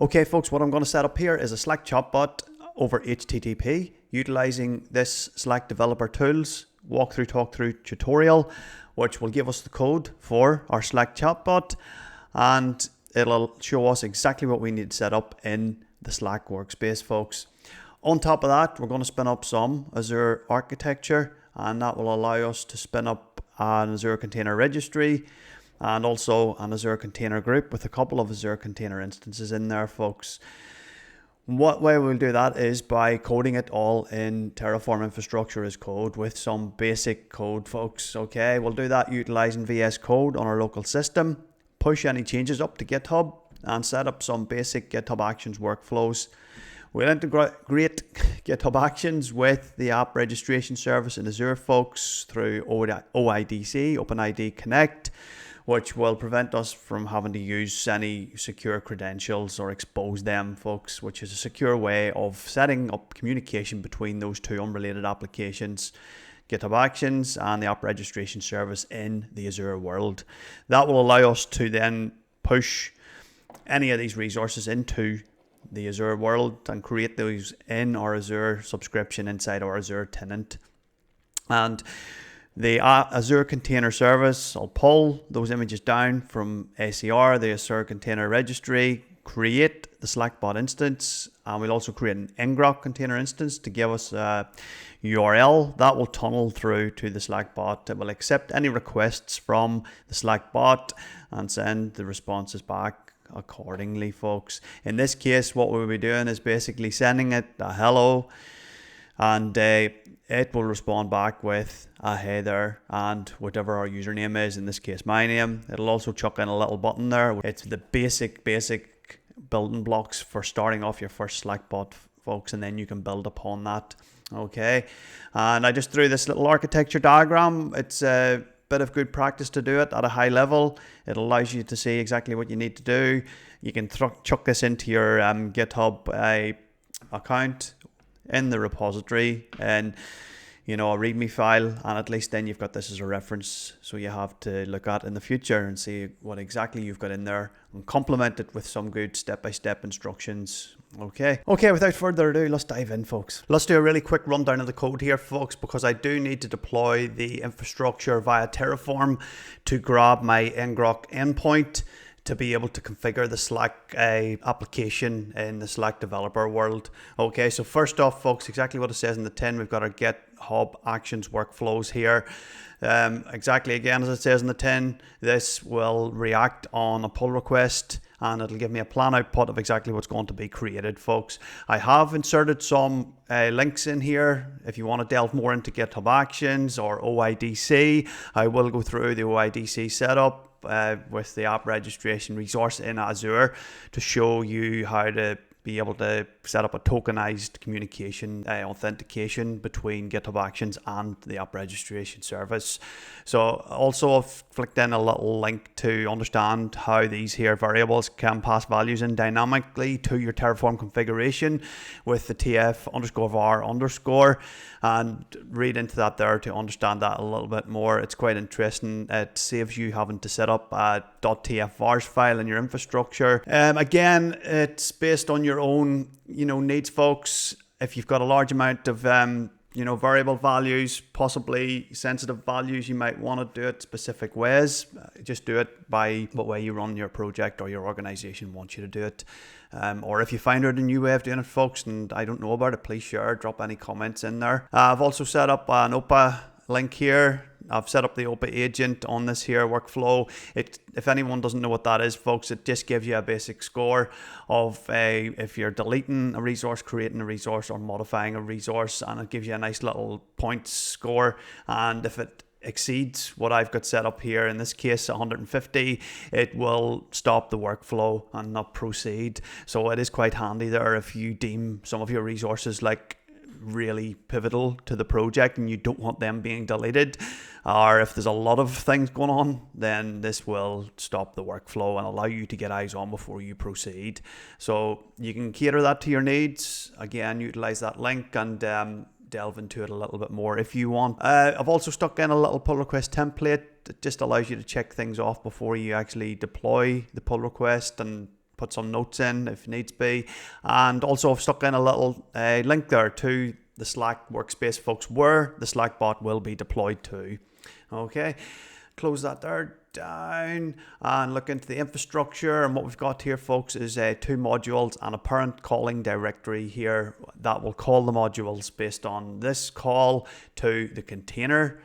Okay folks, what I'm going to set up here is a Slack chatbot over HTTP utilizing this Slack developer tools walkthrough talkthrough tutorial, which will give us the code for our Slack chatbot, and it'll show us exactly what we need to set up in the Slack workspace, folks. On top of that, we're going to spin up some Azure architecture, and that will allow us to spin up an Azure container registry and also an Azure container group with a couple of Azure container instances in there, folks. What way we'll do that is by coding it all in Terraform infrastructure as code with some basic code, folks. Okay, we'll do that utilizing VS Code on our local system, push any changes up to GitHub, and set up some basic GitHub Actions workflows. We'll integrate GitHub Actions with the app registration service in Azure, folks, through OIDC, OpenID Connect, which will prevent us from having to use any secure credentials or expose them, folks, which is a secure way of setting up communication between those two unrelated applications, GitHub Actions and the app registration service in the Azure world. That will allow us to then push any of these resources into the Azure world and create those in our Azure subscription inside our Azure tenant. And the Azure Container Service will pull those images down from ACR, the Azure Container Registry, create the Slackbot instance, and we'll also create an ngrok container instance to give us a URL that will tunnel through to the Slackbot. It will accept any requests from the Slackbot and send the responses back accordingly, folks. In this case, what we'll be doing is basically sending it a hello, and it will respond back with a hey there and whatever our username is, in this case my name. It'll also chuck in a little button there. It's the basic building blocks for starting off your first Slackbot, folks, and then you can build upon that. Okay, and I just threw this little architecture diagram. It's a bit of good practice to do it at a high level. It allows you to see exactly what you need to do. You can chuck this into your GitHub account in the repository and a README file, and at least then you've got this as a reference so you have to look at in the future and see what exactly you've got in there and complement it with some good step-by-step instructions. Okay, without further ado, let's dive in, folks. Let's do a really quick rundown of the code here, folks, because I do need to deploy the infrastructure via Terraform to grab my ngrok endpoint to be able to configure the Slack application in the Slack developer world. Okay, so first off, folks, exactly what it says in the tin, we've got our GitHub Actions workflows here. Exactly again as it says in the tin, this will react on a pull request and it'll give me a plan output of exactly what's going to be created, folks. I have inserted some links in here. If you want to delve more into GitHub Actions or OIDC, I will go through the OIDC setup with the app registration resource in Azure to show you how to be able to set up a tokenized communication authentication between GitHub Actions and the app registration service. So also I've flicked in a little link to understand how these here variables can pass values in dynamically to your Terraform configuration with the tf_var_, and read into that there to understand that a little bit more. It's quite interesting. It saves you having to set up a .tf_vars file in your infrastructure. Again, it's based on your own needs, folks. If you've got a large amount of variable values, possibly sensitive values, you might want to do it specific ways. Just do it by what way you run your project or your organization wants you to do it. Or if you find out a new way of doing it, folks, and I don't know about it, please share, drop any comments in there. I've also set up an OPA link here. I've set up the OPA agent on this here workflow. If anyone doesn't know what that is, folks, it just gives you a basic score of if you're deleting a resource, creating a resource, or modifying a resource, and it gives you a nice little points score. And if it exceeds what I've got set up here, in this case 150, it will stop the workflow and not proceed. So it is quite handy there if you deem some of your resources like really pivotal to the project and you don't want them being deleted, or if there's a lot of things going on, then this will stop the workflow and allow you to get eyes on before you proceed. So you can cater that to your needs. Again, utilize that link and delve into it a little bit more if you want. I've also stuck in a little pull request template. It just allows you to check things off before you actually deploy the pull request and put some notes in if needs be. And also I've stuck in a little link there to the Slack workspace, folks, where the Slack bot will be deployed to. Okay, close that there down and look into the infrastructure. And what we've got here, folks, is 2 modules and a parent calling directory here that will call the modules based on this call to the container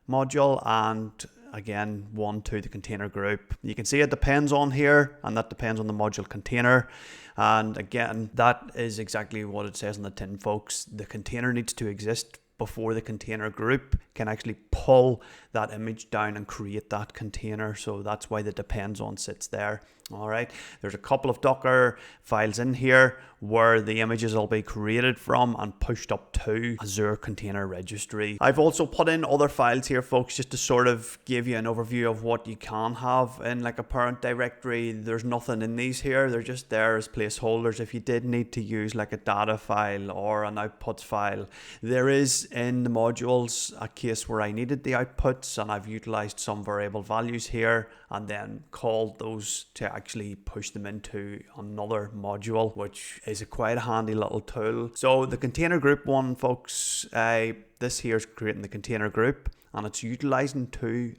module, and again one to the container group. You can see it depends on here, and that depends on the module container. And again, that is exactly what it says on the tin, folks. The container needs to exist before the container group can actually pull that image down and create that container. So that's why the depends on sits there. All right, there's a couple of Docker files in here where the images will be created from and pushed up to Azure Container Registry. I've also put in other files here, folks, just to sort of give you an overview of what you can have in like a parent directory. There's nothing in these here. They're just there as placeholders. If you did need to use like a data file or an outputs file, there is in the modules a case where I needed the outputs, and I've utilized some variable values here and then called those to actually push them into another module, which is quite a handy little tool. So the container group one, folks, this here is creating the container group, and it's utilizing 2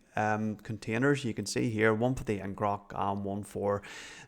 containers. You can see here, one for the ngrok and one for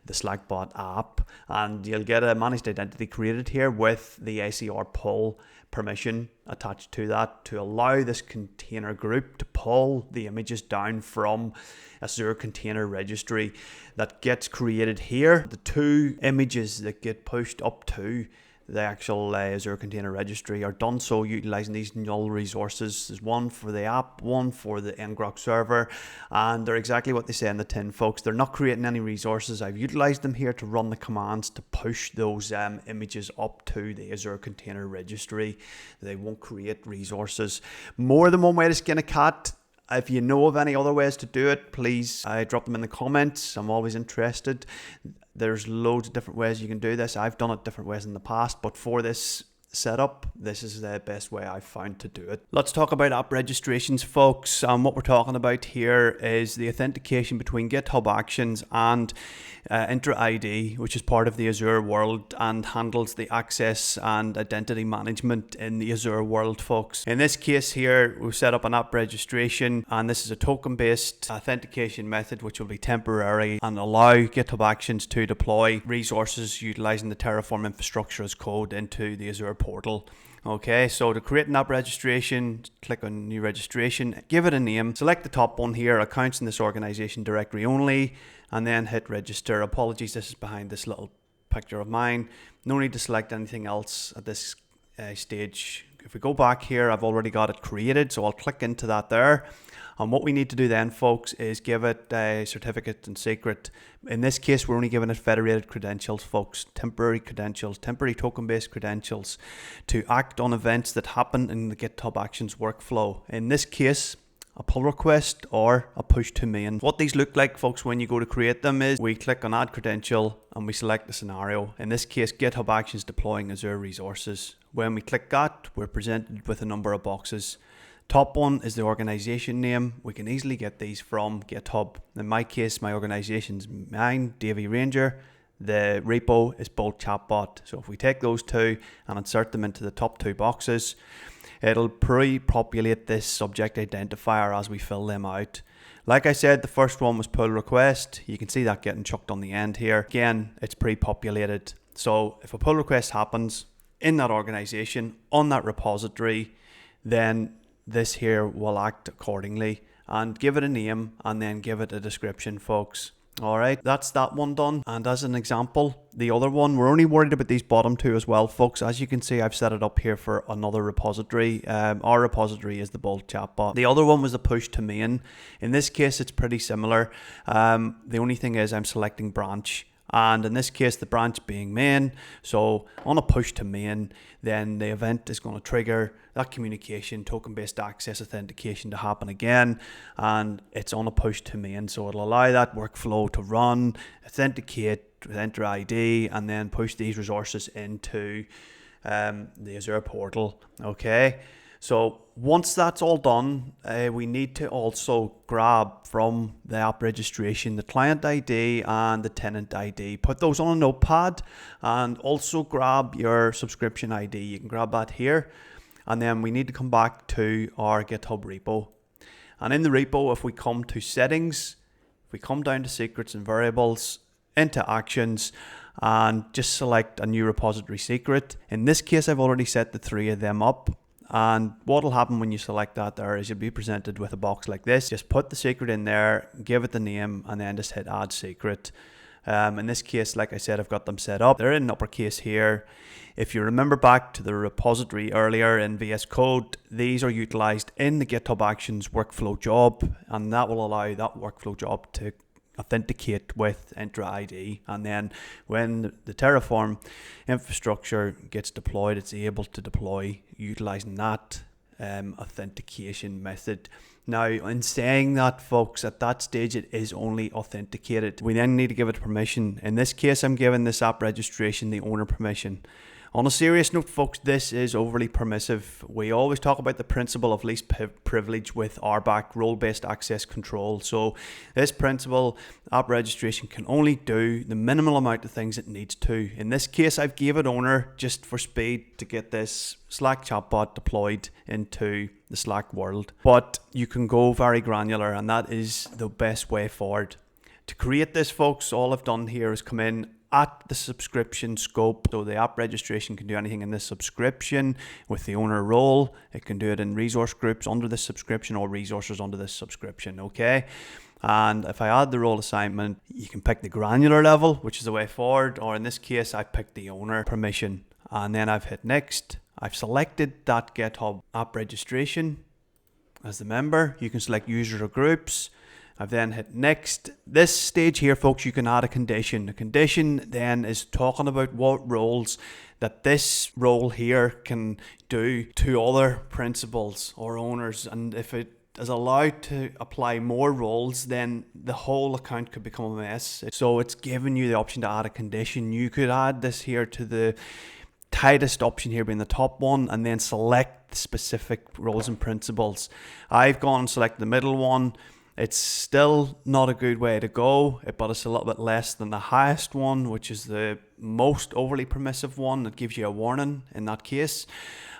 the Slackbot app, and you'll get a managed identity created here with the ACR pull permission attached to that to allow this container group to pull the images down from Azure Container Registry that gets created here. The 2 images that get pushed up to the actual Azure Container Registry are done so utilizing these null resources. There's one for the app, one for the ngrok server, and they're exactly what they say in the tin, folks. They're not creating any resources. I've utilized them here to run the commands to push those images up to the Azure Container Registry. They won't create resources. More than one way to skin a cat. If you know of any other ways to do it, please drop them in the comments. I'm always interested. There's loads of different ways you can do this. I've done it different ways in the past, but for this setup, this is the best way I've found to do it. Let's talk about app registrations, folks. What we're talking about here is the authentication between GitHub Actions and OpenID, which is part of the Azure world and handles the access and identity management in the Azure world, folks. In this case here, we've set up an app registration, and this is a token-based authentication method which will be temporary and allow GitHub Actions to deploy resources utilizing the Terraform infrastructure as code into the Azure portal. Okay, so to create an app registration, click on new registration, give it a name, select the top one here, accounts in this organization directory only, and then hit register. Apologies, this is behind this little picture of mine. No need to select anything else at this stage. If we go back here, I've already got it created, so I'll click into that there. And what we need to do then, folks, is give it a certificate and secret. In this case, we're only giving it federated credentials, folks, temporary credentials, temporary token-based credentials to act on events that happen in the GitHub Actions workflow. In this case, a pull request or a push to main. What these look like, folks, when you go to create them is we click on add credential and we select the scenario. In this case, GitHub Actions deploying Azure resources. When we click that, we're presented with a number of boxes. Top one is the organization name. We can easily get these from GitHub. In my case, my organization's mine, Davy Ranger. The repo is Bolt Chatbot. So if we take those 2 and insert them into the top 2 boxes, it'll pre-populate this subject identifier as we fill them out. Like I said, the first one was pull request. You can see that getting chucked on the end here. Again, it's pre-populated. So if a pull request happens in that organization, on that repository, then this here will act accordingly and give it a name and then give it a description, folks. All right, that's that one done. And as an example, the other one, we're only worried about these bottom 2 as well, folks. As you can see, I've set it up here for another repository. Our repository is the Bolt Chatbot. The other one was the push to main. In this case, it's pretty similar. The only thing is I'm selecting branch. And in this case, the branch being main. So on a push to main, then the event is going to trigger that communication, token-based access authentication to happen again. And it's on a push to main. So it'll allow that workflow to run, authenticate with enter ID, and then push these resources into the Azure portal. Okay. So once that's all done, we need to also grab from the app registration the client ID and the tenant ID. Put those on a notepad, and also grab your subscription ID. You can grab that here. And then we need to come back to our GitHub repo. And in the repo, if we come to settings, if we come down to secrets and variables, into actions, and just select a new repository secret. In this case, I've already set the 3 of them up. And what will happen when you select that there is you'll be presented with a box like this. Just put the secret in there, give it the name, and then just hit add secret. In this case, like I said, I've got them set up. They're in uppercase here. If you remember back to the repository earlier in VS Code, these are utilized in the GitHub Actions workflow job, and that will allow that workflow job to authenticate with Entra ID. And then when the Terraform infrastructure gets deployed, it's able to deploy utilizing that authentication method. Now, in saying that, folks, at that stage it is only authenticated. We then need to give it permission. In this case, I'm giving this app registration the owner permission. On a serious note, folks, this is overly permissive. We always talk about the principle of least privilege with RBAC, role-based access control. So this principle, app registration, can only do the minimal amount of things it needs to. In this case, I've gave it owner just for speed to get this Slack chatbot deployed into the Slack world. But you can go very granular, and that is the best way forward. To create this, folks, all I've done here is come in at the subscription scope. So the app registration can do anything in this subscription with the owner role. It can do it in resource groups under this subscription or resources under this subscription, okay? And if I add the role assignment, you can pick the granular level, which is the way forward, or in this case, I picked the owner permission. And then I've hit next. I've selected that GitHub app registration as the member. You can select user or groups. I've then hit next. This stage here, folks, you can add a condition. A condition then is talking about what roles that this role here can do to other principals or owners. And if it is allowed to apply more roles, then the whole account could become a mess. So it's giving you the option to add a condition. You could add this here to the tightest option here being the top one, and then select specific roles and principals. I've gone and selected the middle one. It's still not a good way to go, but it's a little bit less than the highest one, which is the most overly permissive one that gives you a warning in that case.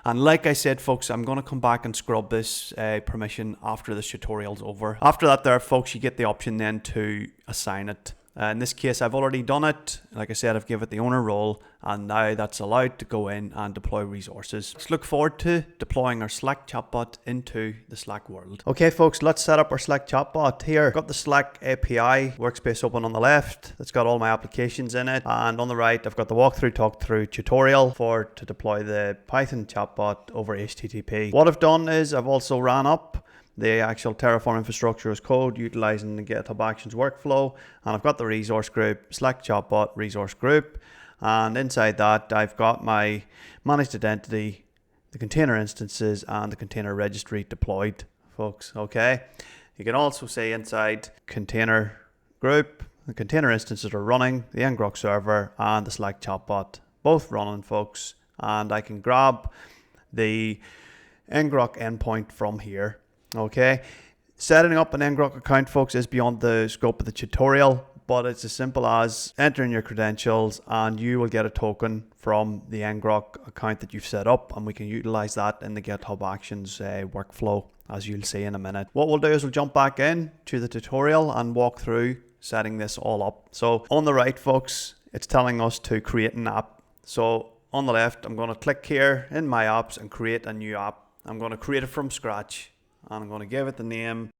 And like I said, folks, I'm going to come back and scrub this permission after this tutorial's over. After that there, folks, you get the option then to assign it. In this case, I've already done it. Like I said, I've given it the owner role, and now that's allowed to go in and deploy resources. Let's look forward to deploying our Slack chatbot into the Slack world. Okay, folks, let's set up our Slack chatbot here. I've got the Slack API workspace open on the left. It's got all my applications in it. And on the right, I've got the walkthrough, talk through tutorial to deploy the Python chatbot over HTTP. What I've done is I've also ran up the actual Terraform infrastructure as code utilizing the GitHub Actions workflow, and I've got the resource group, Slack chatbot resource group, and inside that I've got my managed identity, the container instances, and the container registry deployed, folks. Okay, you can also see inside container group, the container instances are running, the ngrok server and the Slack chatbot both running, folks, and I can grab the ngrok endpoint from here. Okay, setting up an ngrok account, folks, is beyond the scope of the tutorial, but it's as simple as entering your credentials and you will get a token from the ngrok account that you've set up, and we can utilize that in the GitHub Actions workflow, as you'll see in a minute. What we'll do is we'll jump back in to the tutorial and walk through setting this all up. So on the right, folks, it's telling us to create an app. So on the left, I'm going to click here in my apps and create a new app. I'm going to create it from scratch. And I'm going to give it the name,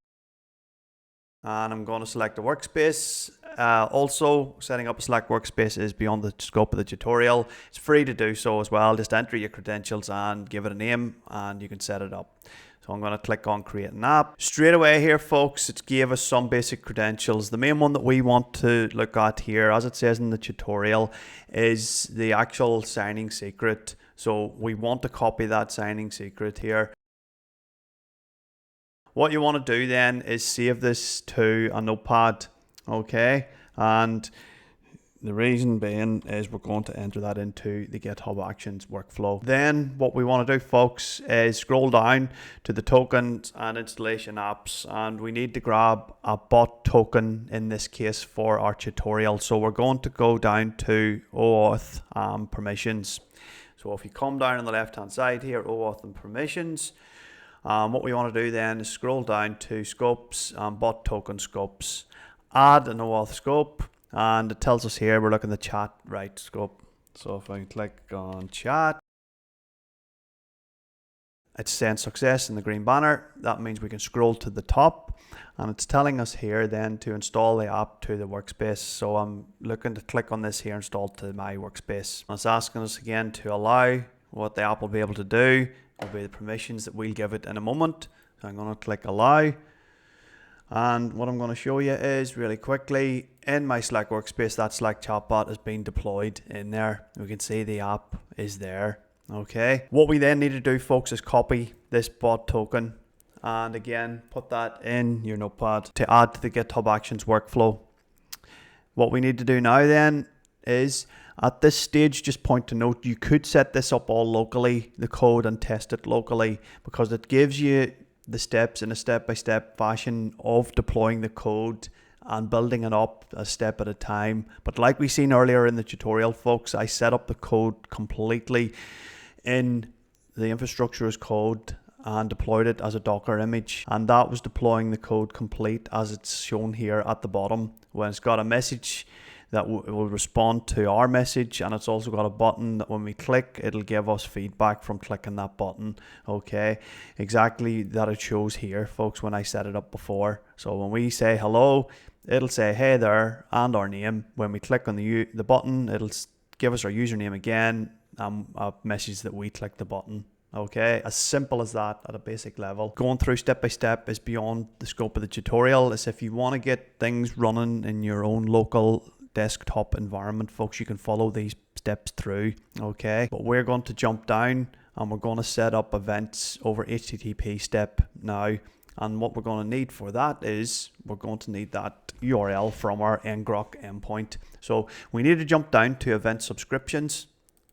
and I'm going to select a workspace. Also, setting up a Slack workspace is beyond the scope of the tutorial. It's free to do so as well. Just enter your credentials and give it a name, and you can set it up. So I'm going to click on create an app. Straight away here, folks, it gave us some basic credentials. The main one that we want to look at here, as it says in the tutorial, is the actual signing secret. So we want to copy that signing secret here. What you want to do then is save this to a notepad, okay? And The reason being is we're going to enter that into the GitHub Actions workflow. Then what we want to do, folks, is scroll down to the tokens and installation apps, and we need to grab a bot token in this case for our tutorial. So we're going to go down to OAuth permissions. So if you come down on the left hand side here, OAuth and permissions, what we want to do then is scroll down to scopes, bot token scopes, add an OAuth scope, and it tells us here we're looking at the chat right scope. So if I click on chat, it's saying success in the green banner. That means we can scroll to the top, and it's telling us here then to install the app to the workspace. So I'm looking to click on this here, install to my workspace. And it's asking us again to allow. What the app will be able to do will be the permissions that we'll give it in a moment. So I'm going to click allow. And what I'm going to show you is really quickly in my Slack workspace, that Slack chatbot has been deployed in there. We can see the app is there. Okay. What we then need to do, folks, is copy this bot token and again put that in your notepad to add to the GitHub Actions workflow. What we need to do now then is at this stage, just point to note, you could set this up all locally, the code, and test it locally, because it gives you the steps in a step-by-step fashion of deploying the code and building it up a step at a time. But like we seen earlier in the tutorial, folks, I set up the code completely in the infrastructure as code and deployed it as a Docker image, and that was deploying the code complete as it's shown here at the bottom. When it's got a message that will respond to our message, and it's also got a button that when we click, it'll give us feedback from clicking that button. Okay, exactly that it shows here, folks, when I set it up before. So when we say hello, it'll say hey there and our name. When we click on the button, it'll give us our username again, a message that we click the button. Okay, as simple as that at a basic level. Going through step by step is beyond the scope of the tutorial. As if you want to get things running in your own local desktop environment, folks, you can follow these steps through. Okay, but we're going to jump down and we're going to set up events over HTTP step now. And what we're going to need for that is we're going to need that URL from our ngrok endpoint. So we need to jump down to event subscriptions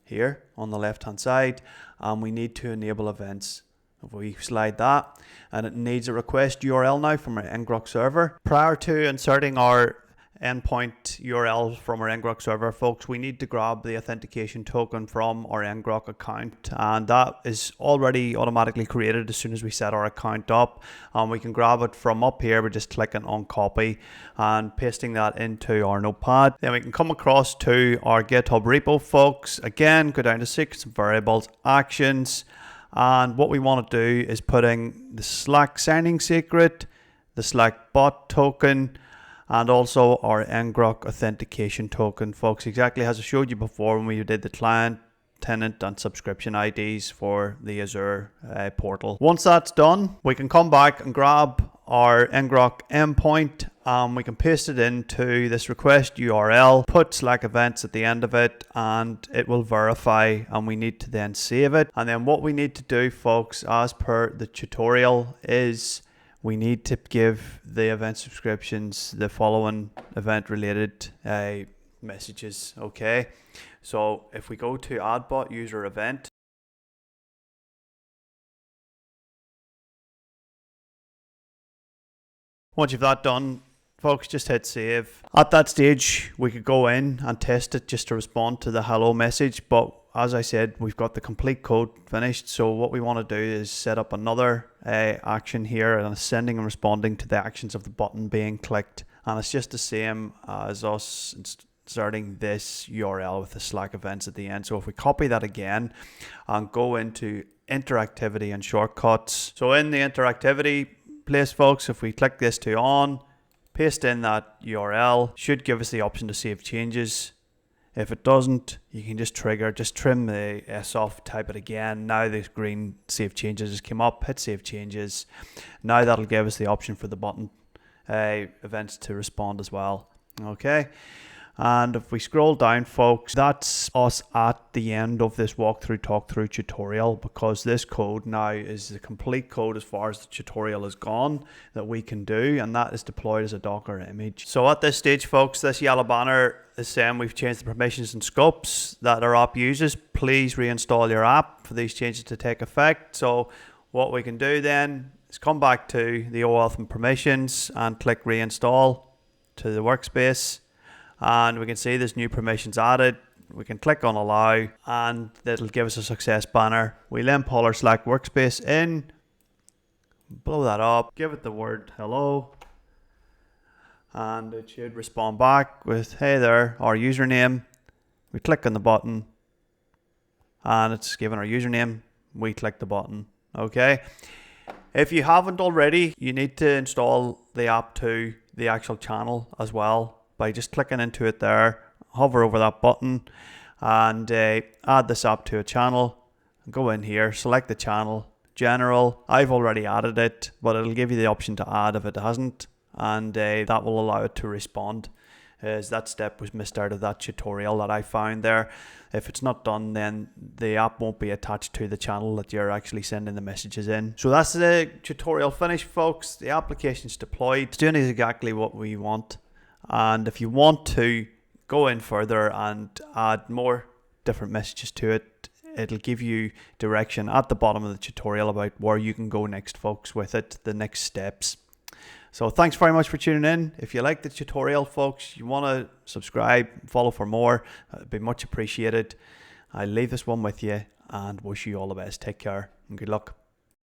here on the left hand side, and we need to enable events. If we slide that, and it needs a request URL now from our ngrok server. Prior to inserting our endpoint URL from our ngrok server, folks, we need to grab the authentication token from our ngrok account, and that is already automatically created as soon as we set our account up. We can grab it from up here. We're just clicking on copy and pasting that into our notepad. Then we can come across to our GitHub repo, folks. Again, go down to secrets and variables, actions, and what we want to do is putting the Slack signing secret, the Slack bot token, and also our ngrok authentication token, folks, exactly as I showed you before when we did the client, tenant, and subscription IDs for the Azure portal. Once that's done, we can come back and grab our ngrok endpoint. We can paste it into this request URL, put Slack events at the end of it, and it will verify, and we need to then save it. And then what we need to do, folks, as per the tutorial, is we need to give the event subscriptions the following event related messages. Okay, so if we go to add bot user event, once you've that done, folks, just hit save. At that stage, we could go in and test it just to respond to the hello message, but as I said, we've got the complete code finished. So what we want to do is set up another action here, and sending and responding to the actions of the button being clicked. And it's just the same as us inserting this URL with the Slack events at the end. So if we copy that again and go into interactivity and shortcuts. So in the interactivity place, folks, if we click this to on, paste in that URL, should give us the option to save changes. If it doesn't, you can just trim the S off, type it again. Now the green save changes just came up, hit save changes. Now that'll give us the option for the button events to respond as well. Okay, And if we scroll down, folks, that's us at the end of this walkthrough, talkthrough tutorial, because this code now is the complete code as far as the tutorial is gone that we can do, and that is deployed as a Docker image. So at this stage, folks, this yellow banner is saying we've changed the permissions and scopes that our app uses. Please reinstall your app for these changes to take effect. So what we can do then is come back to the OAuth and permissions and click reinstall to the workspace. And we can see there's new permissions added. We can click on allow and it'll give us a success banner. We then pull our Slack workspace in, blow that up, give it the word hello, and it should respond back with hey there, our username. We click on the button and it's given our username. We click the button. Okay. If you haven't already, you need to install the app to the actual channel as well by just clicking into it there, hover over that button and add this app to a channel. Go in here, select the channel, general. I've already added it, but it'll give you the option to add if it hasn't, and that will allow it to respond. As that step was missed out of that tutorial that I found there. If it's not done, then the app won't be attached to the channel that you're actually sending the messages in. So that's the tutorial finished, folks. The application's deployed. It's doing exactly what we want. And if you want to go in further and add more different messages to it, it'll give you direction at the bottom of the tutorial about where you can go next, folks, with it, the next steps. So thanks very much for tuning in. If you like the tutorial, folks, you want to subscribe, follow for more, it'd be much appreciated. I'll leave this one with you and wish you all the best. Take care and good luck.